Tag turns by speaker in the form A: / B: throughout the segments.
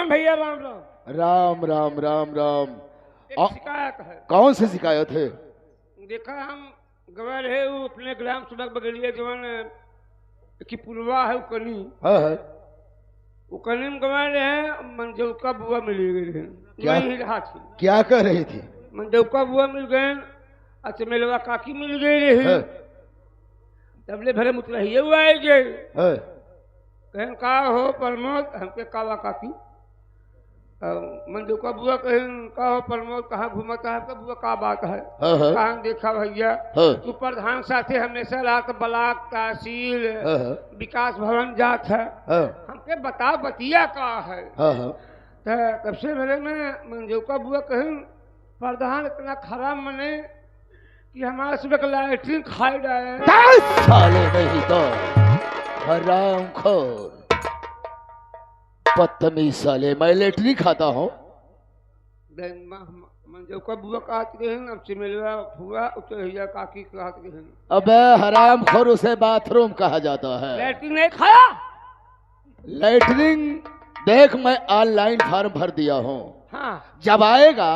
A: राम भैया राम राम।
B: राम राम राम राम।
A: एक शिकायत है।
B: कौन सी शिकायत है?
A: देखा हम गवा रहे वो अपने ग्राम सड़क बगलिए जवन की पुलवा है उकनी।
B: हाँ।
A: उकनी में गवा रहे हैं मंजौका बुआ मिल गई।
B: क्या
A: ही रहा थी।
B: क्या कह रही थी?
A: मंजौका बुआ मिल गए। अच्छा मेलवा काकी मिल गई रही।
B: हाँ।
A: तबले भरे मुतलहिए हुआ है गए।
B: हाँ।
A: कहन का हो प्रमोद हमके कावा काकी मंजूका बुआ कहन का हो प्रमोद कहाँ घूमता है बुआ का बात है। कहाँ देखा भैया तू प्रधान साथे हमेशा रात ब्लॉक तहसील विकास भवन जात है। हमके बता बतिया का है। तब से मेरे में मंजूका बुआ कहन प्रधान इतना खराब मने कि हमारे सुबह लाइटिंग खाई डाले।
B: 10 साले नहीं तो हरामखोर बदतमीज साले। मैं लेटरी खाता हूँ।
A: मंजूका बुआ कहती रहे अब से मिलवा हुआ उतरिया काकी कहती रहे।
B: अबे हरामखोर उसे बाथरूम कहा जाता है।
A: लैट्रिन नहीं खाया।
B: लैटरिन देख मैं ऑनलाइन फॉर्म भर दिया हूँ।
A: हाँ।
B: जब आएगा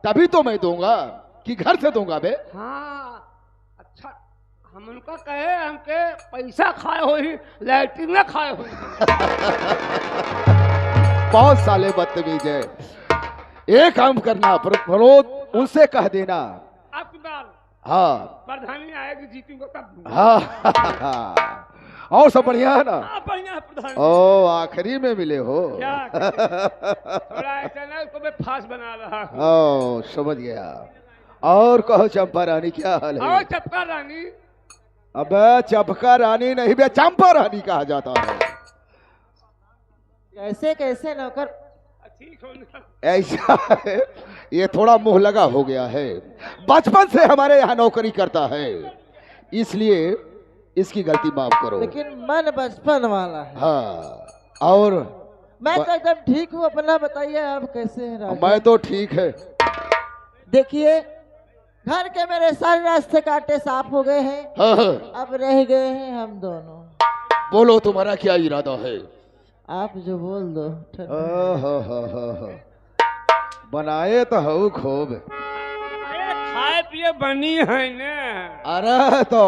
B: तभी तो मैं दूंगा कि घर से दूंगा बे।
A: हाँ अच्छा हम उनका कहे हमके पैसा खाए हो ही लैट्रिन न खाए हो।
B: बहुत साले बदतमीज है। एक काम करना प्रमोद उनसे कह देना
A: आपकी बात।
B: हाँ
A: प्रधानी आएगी जीतूंगा तब।
B: हाँ और सब बढ़िया है ना?
A: हाँ बढ़िया है प्रधान।
B: ओ आखिरी में मिले हो।
A: क्या थोड़ा ऐसा ना उसको मैं फांस बना रहा हूँ।
B: ओ समझ गया। और कहो चंपा रानी क्या हाल है?
A: और चंपा रानी।
B: अबे चंपका रानी नहीं बे चंपा रानी कहा जाता है।
C: कैसे कैसे नौकर?
A: ठीक हो
B: ऐसा है ये थोड़ा मुंह लगा हो गया है। बचपन से हमारे यहाँ नौकरी करता है इसलिए इसकी गलती माफ करो।
C: लेकिन मन बचपन वाला है।
B: हाँ और
C: मैं तो एकदम ठीक हूँ। अपना बताइए आप कैसे हैं?
B: मैं तो ठीक है।
C: देखिए घर के मेरे सारे रास्ते काटे साफ हो गए हैं।
B: हाँ।
C: अब रह गए हैं हम दोनों।
B: बोलो तुम्हारा क्या इरादा है?
C: आप जो बोल दो।
B: बनाए तो हो खूब।
A: खाए पिए बनी है ना।
B: अरे तो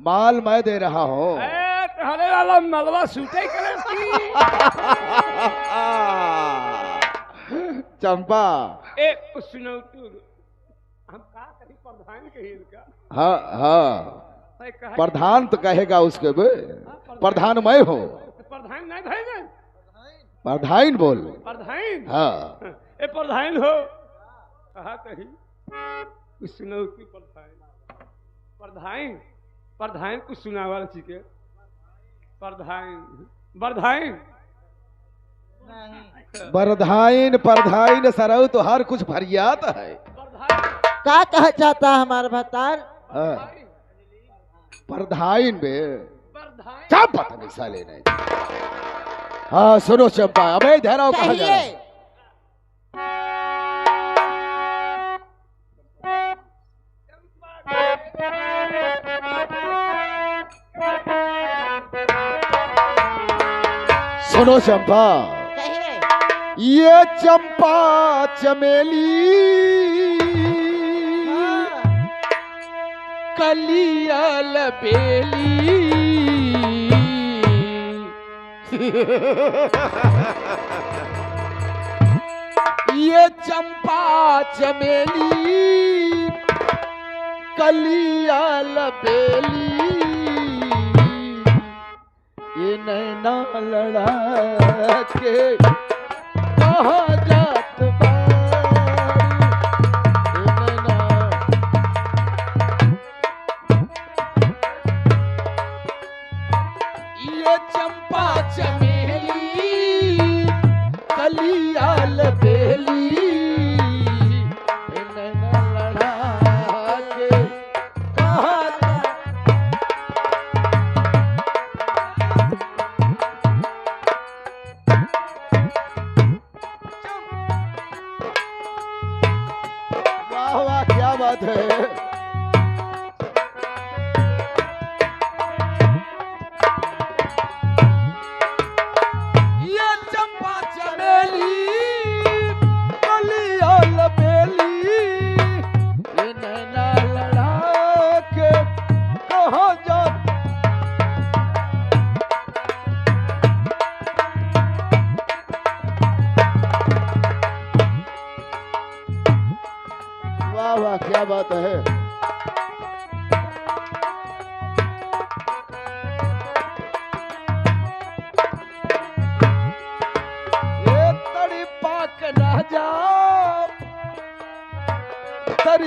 B: माल मैं दे रहा हूँ।
A: हरे वाला मलवा सूटे करे
B: चंपा
A: एक सुनो तू हम का कहीं प्रधान कहीं इनका।
B: हाँ हाँ प्रधान तो कहेगा उसके बे। प्रधान मैं हूँ।
A: प्रधान नहीं भाई ना।
B: प्रधान बोल।
A: प्रधान।
B: हाँ
A: ए प्रधान हो कहा कहीं कुछ सुनो तू प्रधान। प्रधान प्रधान कुछ सुनावा चीके। प्रधान बरधाइन
B: बरधाइन परधाइन सरऊ तो हर कुछ फरियाद है।
C: क्या कहा चाहता है हमारा भतार?
B: परधाइन बे क्या पता नहीं साले नहीं। हाँ सुनो चंपा अबे धैर्य कहा जा रहा है। सुनो चंपा ये चंपा चमेली कलिया लबेली ये चंपा चमेली कलिया लबेली ये नैना लड़ा के कहा जात ये चंपा चमेली कलिया लबेली नैना लड़ा के कहा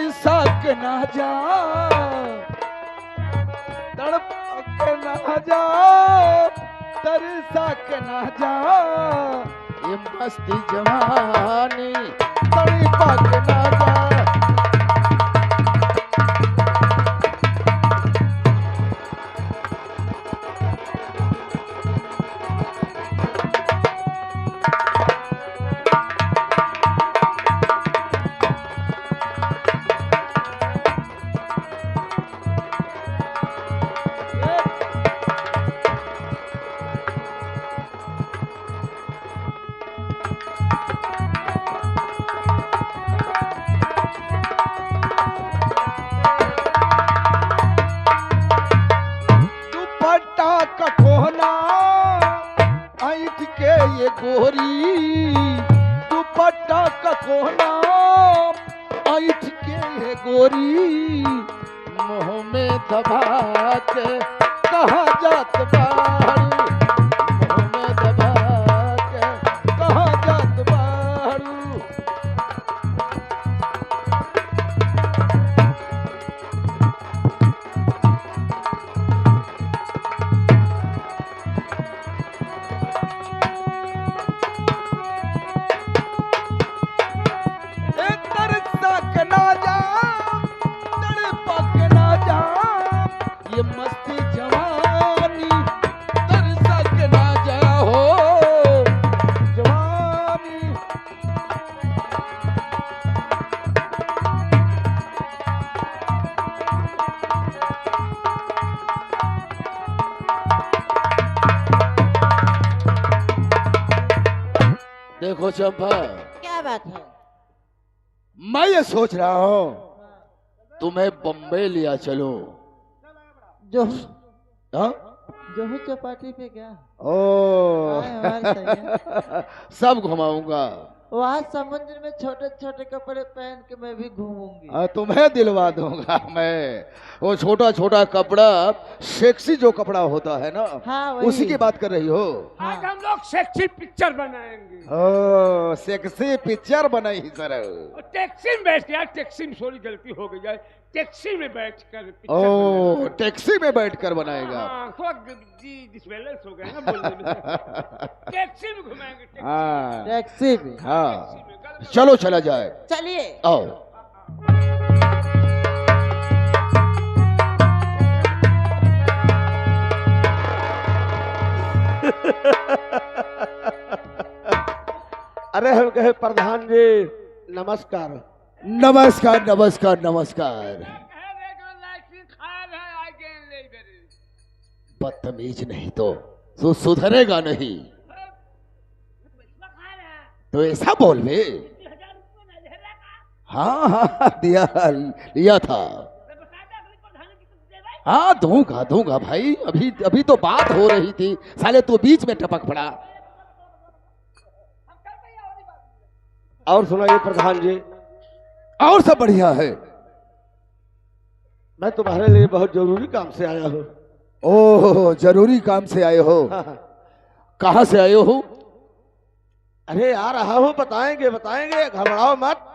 B: तरसा के ना जा, तड़प के ना जा, तरसा के ना जा, ये मस्ती जवानी तड़पा के ना जा। गोरी दुपट्टा का कोना ऐठ के है गोरी, मुँह में दबा के कहाँ जात बारू, मुँह में दबा के कहाँ जात बारू। ये मस्ती जवानी तरसा के ना जा हो जवानी। देखो चंपा,
C: क्या बात है?
B: मैं ये सोच रहा हूँ तुम्हें बम्बई लिया चलो।
C: जो
B: हाँ?
C: जोहू चौपाटी पे क्या?
B: ओ
C: है।
B: सब घुमाऊंगा।
C: वहाँ समुद्र में छोटे छोटे कपड़े पहन के मैं भी घूमूंगी।
B: तुम्हें दिलवा दूंगा मैं। वो छोटा छोटा कपड़ा, सेक्सी जो कपड़ा होता है ना,
C: हाँ, वही।
B: उसी की बात कर रही हो।
C: हाँ।
A: आज हम लोग सेक्सी पिक्चर बनाएंगे।
B: ओ सेक्सी पिक्चर बनाई सर।
A: टैक्सी में बैठ यार, टैक्सी में सॉरी गलती हो गई यार, टैक्सी में बैठ कर पिक्चर
B: ओ टैक्सी में बैठकर बनाएगा।
A: हाँ, थोड़ा डिसबैलेंस हो गया ना बोलने में। टैक्सी में घुमाएंगे, टैक्सी
B: हाँ
C: टैक्सी में।
B: हाँ चलो चला जाए।
C: चलिए।
B: आओ।
D: अरे हम कहे प्रधान जी नमस्कार।
B: नमस्कार नमस्कार नमस्कार। बदतमीज नहीं तो सुधरेगा नहीं, तो ऐसा बोल बे। हाँ हाँ दिया लिया था। हाँ दूंगा दूंगा भाई, अभी अभी तो बात हो रही थी, साले तू बीच में टपक पड़ा।
D: और सुनाइए प्रधान जी।
B: और सब बढ़िया है।
D: मैं तुम्हारे लिए बहुत जरूरी काम से आया हूँ।
B: ओह जरूरी काम से आए हो?
D: हाँ।
B: कहाँ से आए हो?
D: अरे आ रहा हूँ, बताएंगे बताएंगे, घबराओ मत।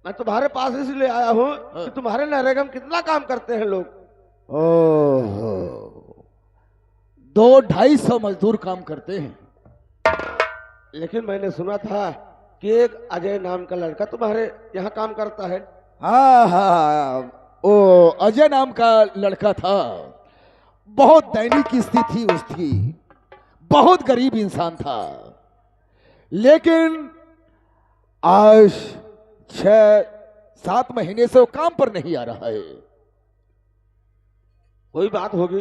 D: मैं तुम्हारे पास इसलिए आया हूँ कि तुम्हारे नरेगा में कितना काम करते हैं लोग।
B: ओह 200-250 मजदूर काम करते हैं।
D: लेकिन मैंने सुना था कि एक अजय नाम का लड़का तुम्हारे यहाँ काम करता है।
B: हाँ हाँ ओ अजय नाम का लड़का था, बहुत दैनिक स्थिति उसकी, बहुत गरीब इंसान था, लेकिन आज 6-7 महीने से वो काम पर नहीं आ रहा है।
D: कोई बात होगी?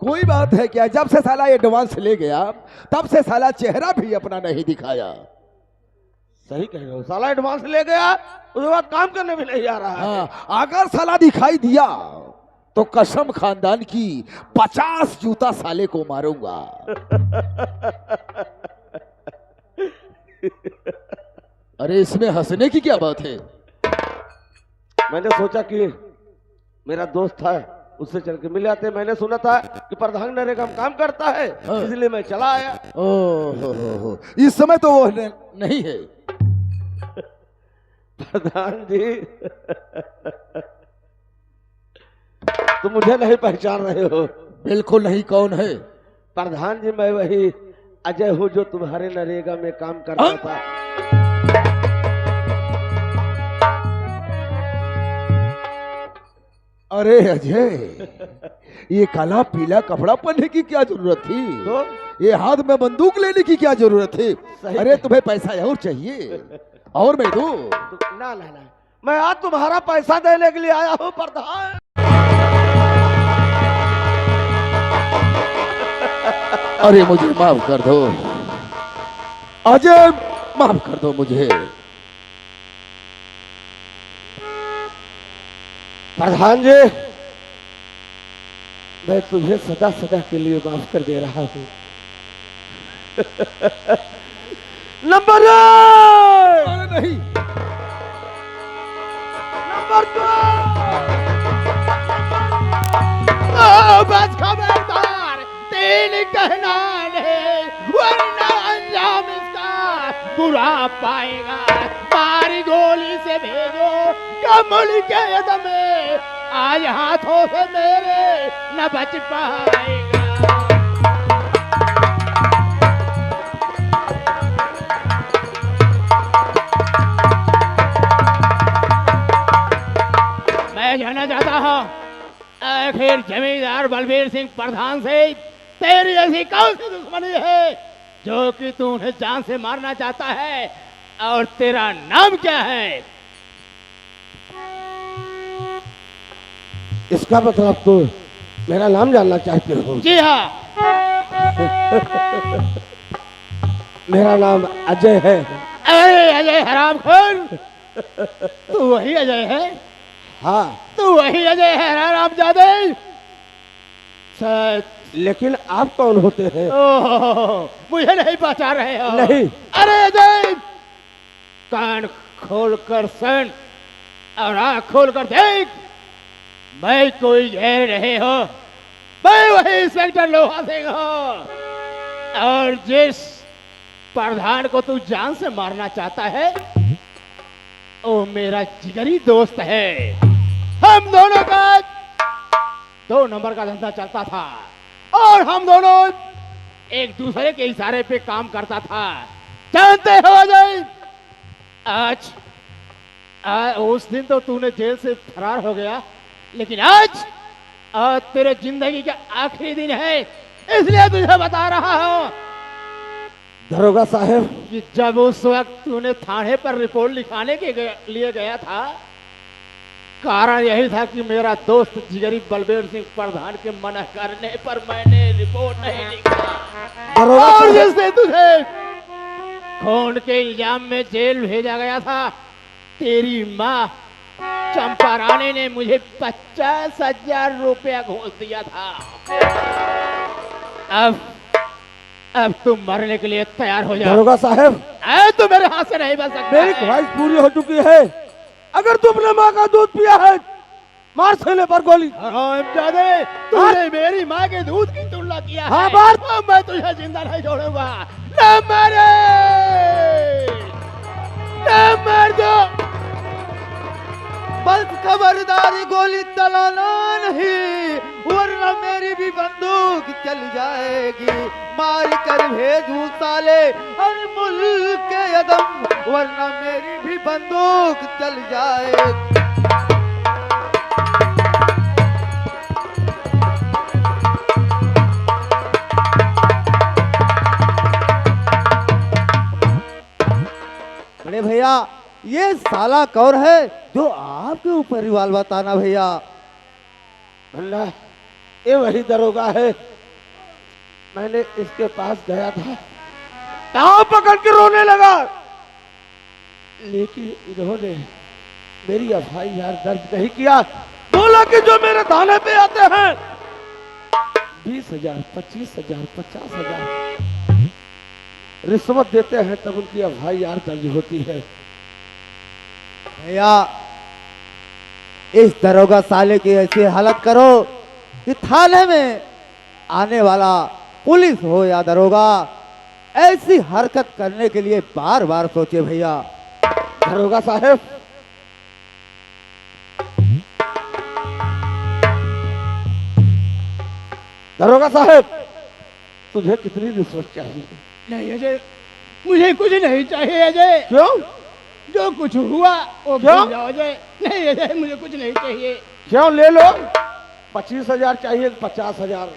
B: कोई बात है क्या? जब से साला एडवांस ले गया तब से साला चेहरा भी अपना नहीं दिखाया।
D: सही कह रहे हो, साला एडवांस ले गया उसके बाद काम करने भी नहीं आ रहा है।
B: हाँ, अगर साला दिखाई दिया तो कसम खानदान की 50 जूता साले को मारूंगा। अरे इसमें हंसने की क्या बात है?
D: मैंने सोचा कि मेरा दोस्त था, उससे चल के मिल आते। मैंने सुना था कि प्रधान नरेगा में काम करता है, इसलिए मैं चला आया।
B: ओह इस समय तो वो नहीं है।
D: प्रधान जी तुम मुझे नहीं पहचान रहे हो?
B: बिल्कुल नहीं। कौन है?
D: प्रधान जी मैं वही अजय हूँ जो तुम्हारे नरेगा में काम करता था।
B: अरे अजय, ये काला पीला कपड़ा पहनने की क्या जरूरत थी?
D: तो
B: ये हाथ में बंदूक लेने की क्या जरूरत थी?
D: सही
B: अरे तुम्हें पैसा और चाहिए और मैं दूं?
D: ना ना ना, मैं आज तुम्हारा पैसा देने के लिए आया हूँ प्रधान।
B: अरे मुझे माफ कर दो अजय, माफ कर दो मुझे।
D: प्रधान जी मैं तुम्हें सदा सदा के लिए माफ कर दे रहा हूँ। नंबर
B: नहीं,
D: नंबर 2
A: बस खबरदार, 3 कहना नहीं वरना अंजाम इसका बुरा पाएगा। मारी गोली से भेजो कमल के यद में, आज हाथों से मेरे न बच पाएगा। मैं जानना चाहता हूँ आखिर जमींदार बलबीर सिंह प्रधान से तेरी ऐसी कौन सी दुश्मनी है जो कि तू उन्हें जान से मारना चाहता है, और तेरा नाम क्या है?
D: इसका मतलब तो मेरा नाम जानना चाहते हो?
A: जी हाँ।
D: मेरा नाम अजय है।
A: अरे अजय हरामखोर, तू वही अजय है?
D: हाँ
A: तू वही अजय है हरामजादे? सच?
D: लेकिन आप कौन होते हैं?
A: ओह, मुझे नहीं पहचान रहे हो?
D: नहीं।
A: अरे अजय, कान खोल कर सुन और आँख खोल कर देख, मैं कोई जहर नहीं हो, मैं वही इंस्पेक्टर लोहा सिंह हूँ। और जिस प्रधान को तू जान से मारना चाहता है वो मेरा जिगरी दोस्त है। हम दोनों का 2 नंबर का धंधा चलता था और हम दोनों एक दूसरे के इशारे पे काम करता था, जानते हो अजय? आज उस दिन तो तूने जेल से फरार हो गया, लेकिन आज तेरे जिंदगी का आखिरी दिन है, इसलिए तुझे बता रहा हूँ
D: दरोगा साहब
A: कि जब उस वक्त तूने थाने पर रिपोर्ट लिखाने के लिए गया था, कारण यही था कि मेरा दोस्त जिगरी बलबीर सिंह प्रधान के मना करने पर मैंने रिपोर्ट नहीं लिखा, और जिससे तुझे खून के इल्जाम में जेल भेजा गया था, तेरी माँ चंपा रानी ने मुझे 50,000 रुपया घूस दिया था। अब तुम मरने के लिए तैयार हो जाओ।
D: दरोगा साहब
A: तू मेरे हाथ से नहीं बच सकता।
D: मेरी ख्वाहिश पूरी हो चुकी है। अगर तुमने माँ का दूध पिया है, मार देने पर गोली।
A: हरामजादे, तूने मेरी माँ के दूध की तुलना किया है।
D: हाँ मार।
A: मैं तुझे जिंदा नहीं छोड़ूंगा। न मारे, न मार दो।
C: बस खबरदारी, गोली चलाना नहीं वरना मेरी भी बंदूक चल जाएगी। मार कर भेजूं साले हर मुल्क के यदम, वरना मेरी भी बंदूक चल जाएगी। बड़े भैया, ये साला कौन है जो आपके ऊपर रिवाल्वर ताना? भैया
D: अल्लाह, ये वही दरोगा है। मैंने इसके पास गया था, कहाँ पकड़ के रोने लगा, लेकिन इन्होंने मेरी FIR दर्ज नहीं किया। बोला कि जो मेरे थाने पे आते हैं 20,000, 25,000, 50,000 रिश्वत देते हैं तब उनकी FIR दर्ज होती है।
C: भैया, इस दरोगा साले की ऐसी हालत करो कि थाने में आने वाला पुलिस हो या दरोगा ऐसी हरकत करने के लिए बार बार सोचे। भैया
D: दरोगा साहब, दरोगा साहब, तुझे कितनी रिश्वत चाहिए?
C: नहीं अजय, मुझे कुछ नहीं चाहिए अजय।
D: क्यों?
C: जो कुछ हुआ वो
D: क्यों?
C: भूल जाओ अजय। नहीं अजय, मुझे कुछ नहीं चाहिए।
D: क्यों? ले लो। 25,000 चाहिए, 50,000।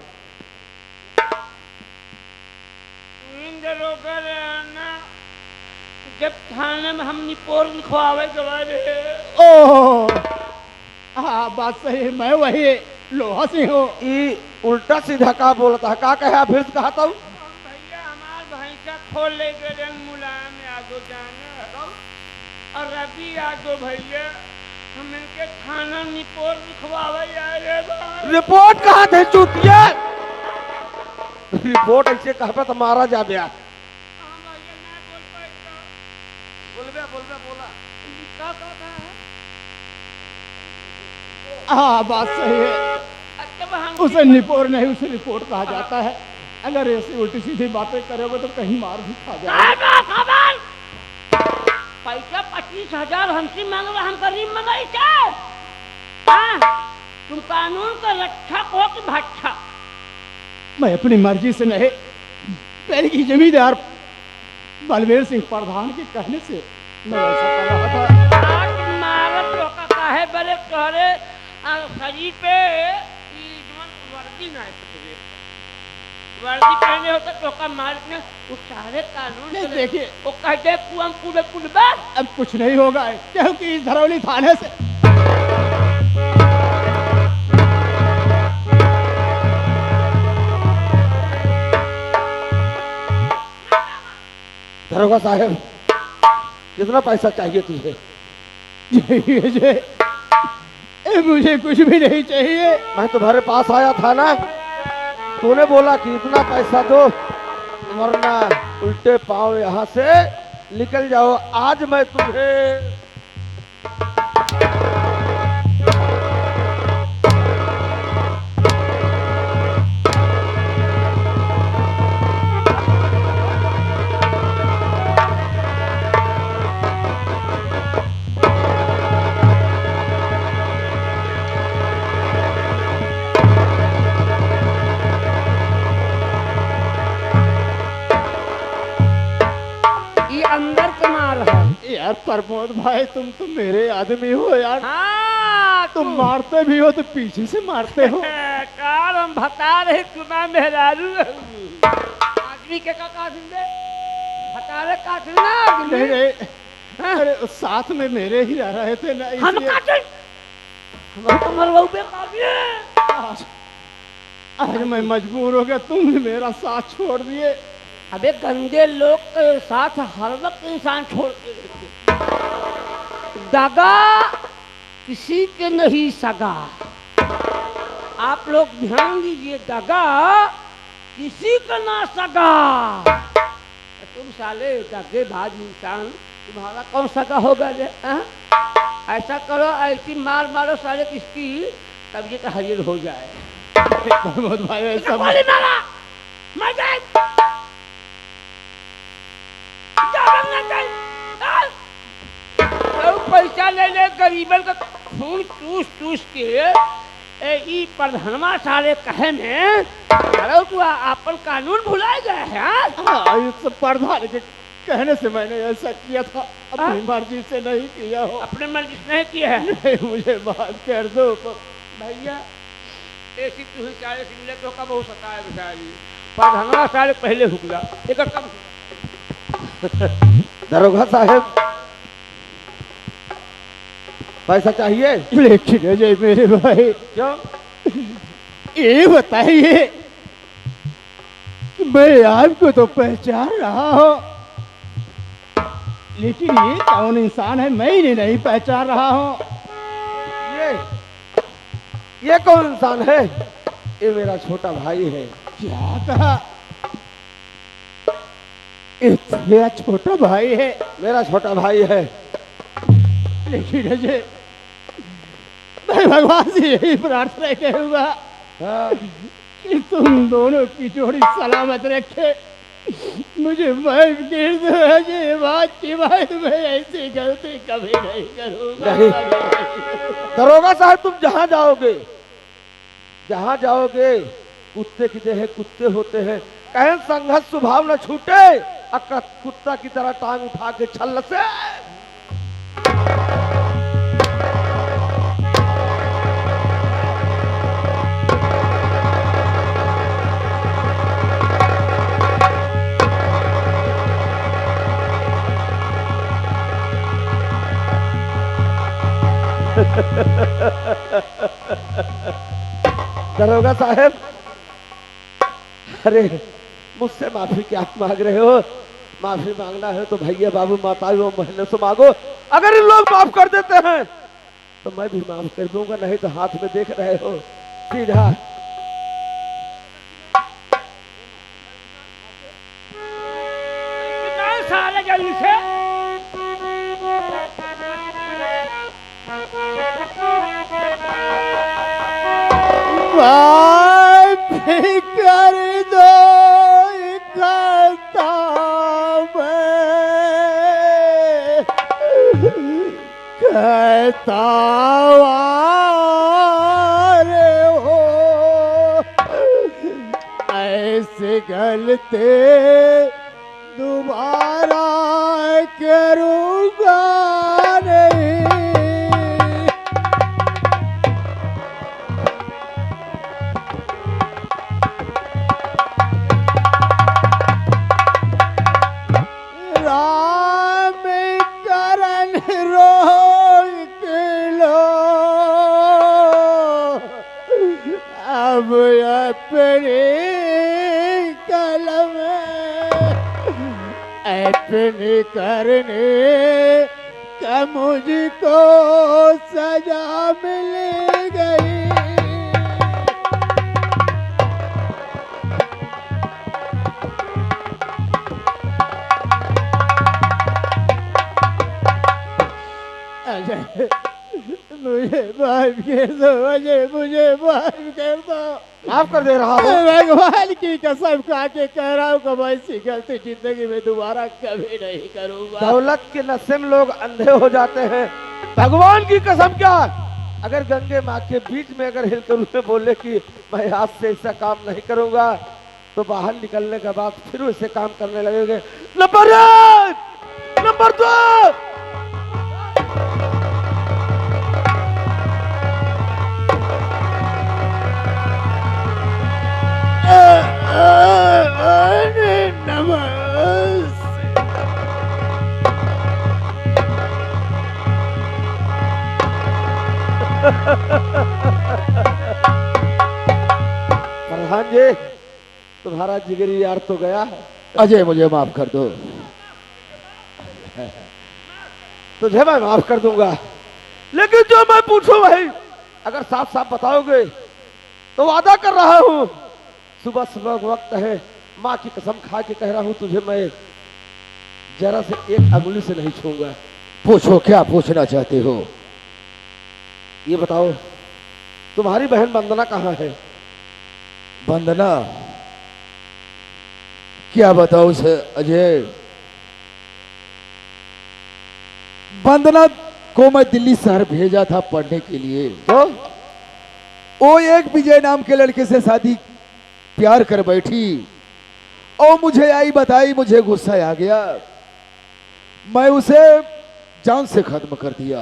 A: दरोगा रहना, जब थाने में हम रिपोर्ट लिखवावे गए।
C: ओह हाँ, बात सही है, मैं वही लोहा सिंह हूँ।
D: ई उल्टा सीधा का बोलता है, का कहा फिर कहा था?
A: भैया हमार भैंसा खोल ले गए मुलायम यादव जाने और रवि यादव भैया हम इनके थाना रिपोर्ट लिखवावे जा रहे।
D: रिपोर्ट कहा थे चूतिया? रिपोर्ट ऐसे कहा तो मारा जा गया।
C: हाँ बात सही है, उसे निपोर नहीं उसे रिपोर्ट कहा जाता है। अगर ऐसी उल्टी सीधी बातें करोगे तो कहीं मार भी खा जाएगा।
A: पैसा 25,000 हमसे मांग रहा, हम गरीब मंगाई क्या? तुम कानून का रक्षक हो कि भक्षक?
C: मैं अपनी मर्जी से नहीं, पहले की जमींदार बलवीर सिंह प्रधान के कहने से मैं ऐसा कर रहा था।
A: मारत लोका काहे बड़े तोहरे शरीर पे वर्दी ना है, वर्दी पहने होता तो का मालिक ने उस सारे कानून
C: नहीं, देखिए
A: वो कहते कुआं कूदे कुलबा।
C: अब कुछ नहीं होगा क्योंकि इस धरौली थाने से
D: दरोगा साहब, कितना पैसा चाहिए तुझे?
C: मुझे कुछ भी नहीं चाहिए।
D: मैं तुम्हारे पास आया था ना, तूने बोला कि इतना पैसा दो वरना उल्टे पांव यहाँ से निकल जाओ। आज मैं तुम्हें
C: यार प्रमोद भाई, तुम तो मेरे आदमी हो यार।
A: हाँ,
C: तुम मारते भी हो तो पीछे से मारते हो।
A: कार हम बता रहे तुम्हारा मेहरारू आदमी के का काटिन दे बता रहे काटिन ना।
C: नहीं नहीं, अरे साथ में मेरे ही रह रहे थे ना,
A: हम काटिन हम तो मरवाऊ पे काटिए।
C: आज मैं मजबूर हो गया, तुम भी मेरा साथ छोड़ दिए।
A: अबे गंदे लोग के साथ हर वक्त इंसान छोड़ के दगा किसी के नहीं सगा। आप लोग ध्यान दीजिए, दगा किसी का ना सगा। तुम साले दगेबाज इंसान, तुम्हारा कौन सगा होगा रे? ऐसा करो, ऐसी मार मारो साले किसकी तबीयत हरियर हो जाए।
C: प्रमोद भाई ऐसा
A: पैसा ले ले गरीबन का खून चूस चूस के ई प्रधानवा सारे कहे में तू अपन कानून भुला गए हैं।
C: हाँ, इस प्रधान के कहने से मैंने ऐसा किया था, अपनी मर्जी से नहीं किया हो।
A: अपने मर्जी से नहीं किया है?
C: नहीं, मुझे बात कर दो
A: भैया। ऐसी तू ही सारे सिमले तो कब हो सकता है बेचारी प्रधानवा सारे पहले हुकला एक कब।
D: दरोगा साहब, पैसा चाहिए?
C: लेकिन अजय मेरे भाई,
D: क्यों?
C: ये बताइए, मैं आपको तो पहचान रहा हूँ, लेकिन ये कौन इंसान है मैं इन्हें नहीं पहचान रहा हूँ।
D: ये कौन इंसान है? ये मेरा छोटा भाई है।
C: क्या कहा? मेरा छोटा भाई है?
D: मेरा छोटा भाई है।
C: लेकिन अजय, मैं भगवान से यही प्रार्थना करूंगा कि तुम दोनों की जोड़ी सलामत रखे। मुझे माफ कर दो अजय, बात की बात, मैं ऐसी गलती कभी नहीं करूंगा।
D: नहीं दरोगा साहब, तुम जहां जाओगे कुत्ते की देह कुत्ते होते हैं, कहें संघर्ष स्वभाव न छूटे, कुत्ता की तरह टांग उठा के छल से। दरोगा साहब, अरे मुझसे माफी क्या मांग रहे हो? माफी मांगना है तो भैया बाबू माताओं महीने से मांगो। अगर इन लोग माफ कर देते हैं तो मैं भी माफ कर दूंगा, नहीं तो हाथ में देख रहे हो सीधा।
A: साले जल्दी से
C: माफ कर दो खाता मैं, कहता वारे हो ऐसे गलते दोबारा करूँगा नहीं। राम करण रोक लो अब अपनी कलम अपने करने का मुझको सजा मिल गई। मुझे माफ कर दो, मुझे माफ कर दो।
D: माफ कर दे रहा हूँ।
C: भगवान की कसम खा के कह रहा हूँ कि मैं ऐसी गलती जिंदगी में दोबारा कभी नहीं करूंगा।
D: दौलत के नशे में लोग अंधे हो जाते हैं, भगवान की कसम क्या। अगर गंगे माँ के बीच में अगर हिलकर उसे बोले कि मैं आज से ऐसा काम नहीं करूंगा, तो बाहर निकलने के बाद फिर वैसे काम करने लगेंगे। Number 1, number 2। प्रधान जी, तुम्हारा जिगरी यार तो गया।
B: अजय मुझे माफ कर दो।
D: तुझे मैं माफ कर दूंगा, लेकिन जो मैं पूछूं भाई अगर साफ साफ बताओगे तो वादा कर रहा हूं, सुबह सुबह वक्त है, माँ की कसम खा के कह रहा हूं तुझे मैं जरा से एक अंगुली से नहीं छूंगा।
B: पूछो, क्या पूछना चाहते हो?
D: ये बताओ तुम्हारी बहन वंदना कहाँ है?
B: वंदना? क्या बताओ उसे अजय। वंदना को मैं दिल्ली शहर भेजा था पढ़ने के लिए,
D: तो
B: वो एक विजय नाम के लड़के से शादी प्यार कर बैठी और मुझे आई बताई, मुझे गुस्सा आ गया, मैं उसे जान से खत्म कर दिया।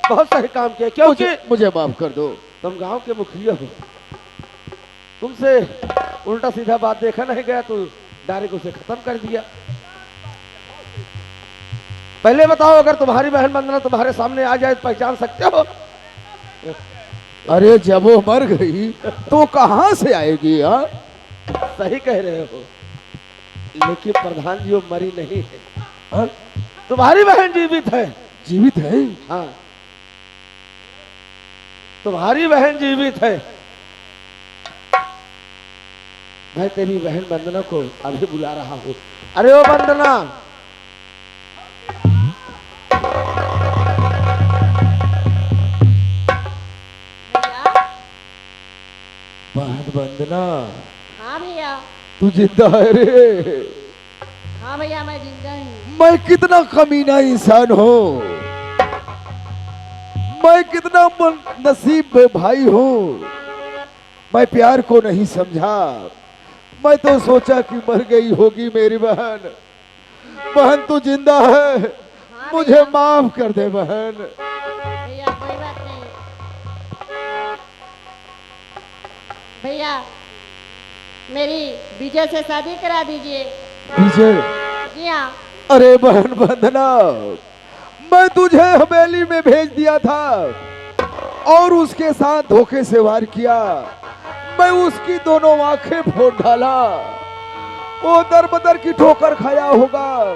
D: बहुत सही काम किया, क्योंकि
B: मुझे माफ कर दो।
D: तुम गांव के मुखिया हो, तुमसे उल्टा सीधा बात देखा नहीं गया तो डायरेक्ट उसे खत्म कर दिया। पहले बताओ अगर तुम्हारी बहन वंदना तुम्हारे सामने आ जाए तो पहचान सकते हो?
B: अरे जब वो मर गई तो कहां से आएगी? हाँ
D: सही कह रहे हो, लेकिन प्रधान जी वो मरी नहीं है। हाँ? तुम्हारी बहन जीवित है।
B: जीवित है?
D: हाँ, तुम्हारी बहन जीवित है। मैं तेरी बहन वंदना को अभी बुला रहा हूँ। अरे ओ वंदना,
B: बहन वंदना।
E: हाँ भैया।
B: तू जिंदा है रे?
E: हाँ भैया मैं जिंदा हूँ।
B: मैं कितना कमीना इंसान हूँ, मैं कितना नसीब भाई हूँ। मैं प्यार को नहीं समझा। मैं तो सोचा कि मर गई होगी मेरी बहन। बहन तू जिंदा है,
E: हाँ
B: मुझे
E: भैया।
B: माफ कर दे बहन।
E: भैया कोई बात नहीं। भैया मेरी विजय से शादी करा दीजिए।
B: विजय?
E: जी हाँ।
B: अरे बहन वंदना, मैं तुझे हवेली में भेज दिया था और उसके साथ धोखे से वार किया। मैं उसकी दोनों आंखें फोड़ डाला। वो दर बदर की ठोकर खाया होगा,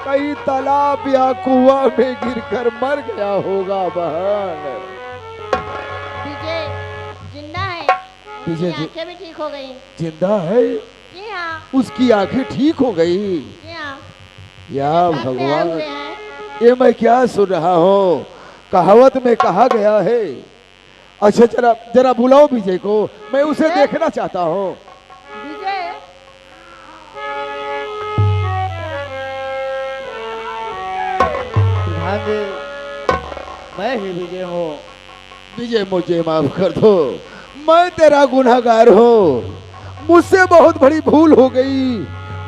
B: कहीं तालाब या कुआं में गिरकर मर गया होगा बहन।
E: विजय जिंदा है।
B: विजय
E: उसकी आंखें भी ठीक हो गई।
B: जिंदा है?
E: जी हाँ।
B: उसकी आंखें ठीक हो गई?
E: जी हाँ।
B: या
E: साथ में आए
B: भगवान,
E: हुए हैं।
B: ये मैं क्या सुन रहा हूँ? कहावत में कहा गया है। अच्छा जरा जरा बुलाओ विजय को, मैं उसे देखना चाहता हूँ।
E: विजय
C: प्रधान जी, मैं ही विजय हूँ।
B: विजय मुझे माफ कर दो, मैं तेरा गुनहगार हूँ। मुझसे बहुत बड़ी भूल हो गई,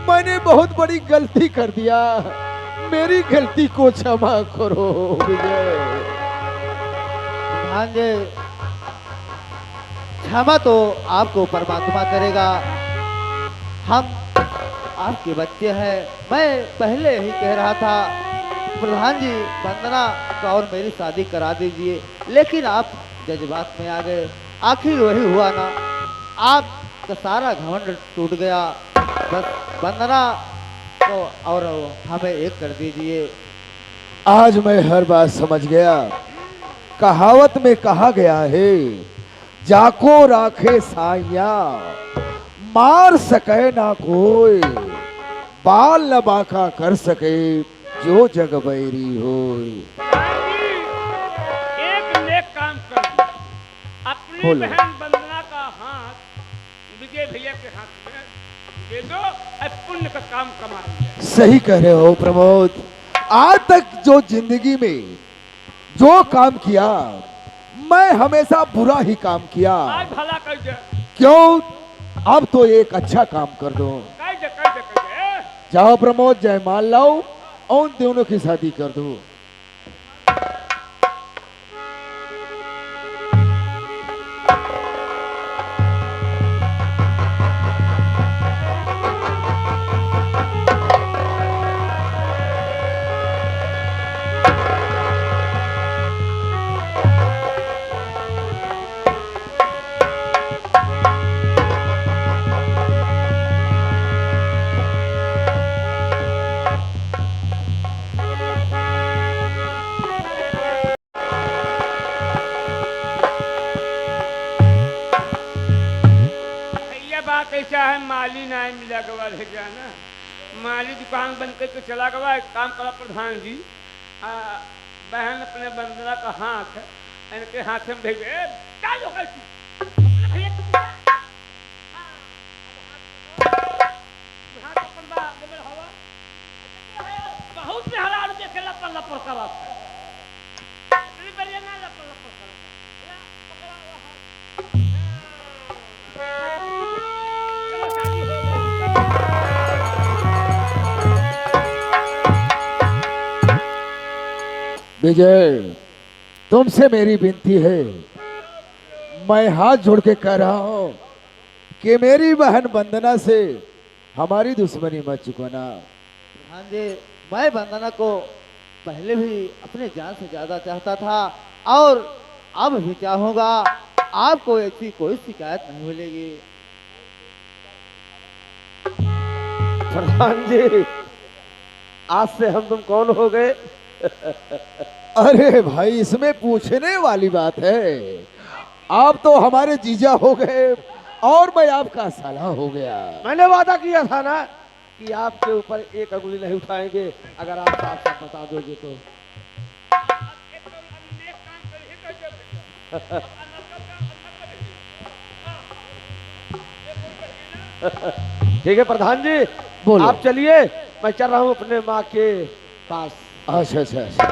B: मैंने बहुत बड़ी गलती कर दिया। मेरी गलती को क्षमा करो विजय।
C: प्रधान जी, क्षमा तो आपको परमात्मा करेगा। हम आपके बच्चे हैं। मैं पहले ही कह रहा था प्रधान जी वंदना का और मेरी शादी करा दीजिए, लेकिन आप जज्बात में आ गए। आखिर वही हुआ ना, आपका सारा घमंड टूट गया। बस वंदना को और हमें एक कर दीजिए।
B: आज मैं हर बात समझ गया। कहावत में कहा गया है, जाको राखे साइया मार सके ना कोई, बाल न बाका कर सके जो जग बैरी होय।
A: एक नेक काम कर दो। अपनी
B: बोलो।
A: बहन वंदना का हाथ विजय भैया के हाथ में दे दो और पुण्य का काम कमा लिया।
B: सही कह रहे हो प्रमोद। आज तक जो जिंदगी में जो काम किया, मैं हमेशा बुरा ही काम किया।
A: आज भला कर दे,
B: क्यों? अब तो एक अच्छा काम कर दो।
A: कर दे, कर दे, कर दे।
B: जाओ प्रमोद, जयमाल लाओ और उन दोनों की शादी कर दो।
A: भैया बात ऐसा है, माली नहीं मिला गवा रह जाना। माली दुकान बंद करके चला गवा। एक काम करा प्रधान जी, बहन अपने वंदना का हाथ इनके हाथ में भेजे। क्या लोग हैं तू? अपने भैया को बुला। हाथ अपन बा, देबे हवा। बहुत मेहरारू देखे लपर लपर करत है। इतनी बढ़िया ना लपर लपर करत है। ला, पकड़ा हुआ हाथ। चलो शादी हो गई।
B: विजय, तुमसे मेरी विनती है, मैं हाथ जोड़ के कह रहा हूं कि मेरी बहन वंदना से हमारी दुश्मनी मत चुकाना।
C: हाँ जी, मैं वंदना को पहले भी अपने जान से ज्यादा चाहता था और अब भी चाहूंगा। आपको ऐसी कोई शिकायत नहीं मिलेगी।
D: प्रधान जी, आज से हम तुम कौन हो गए?
B: अरे भाई, इसमें पूछने वाली बात है। आप तो हमारे जीजा हो गए और मैं आपका साला हो गया।
D: मैंने वादा किया था ना कि आपके ऊपर एक अंगुली नहीं उठाएंगे, अगर आप साफ साफ बता दोगे तो। ठीक है प्रधान जी,
B: बोलो।
D: आप चलिए, मैं चल रहा हूँ अपने माँ के पास।
B: अच्छा अच्छा अच्छा।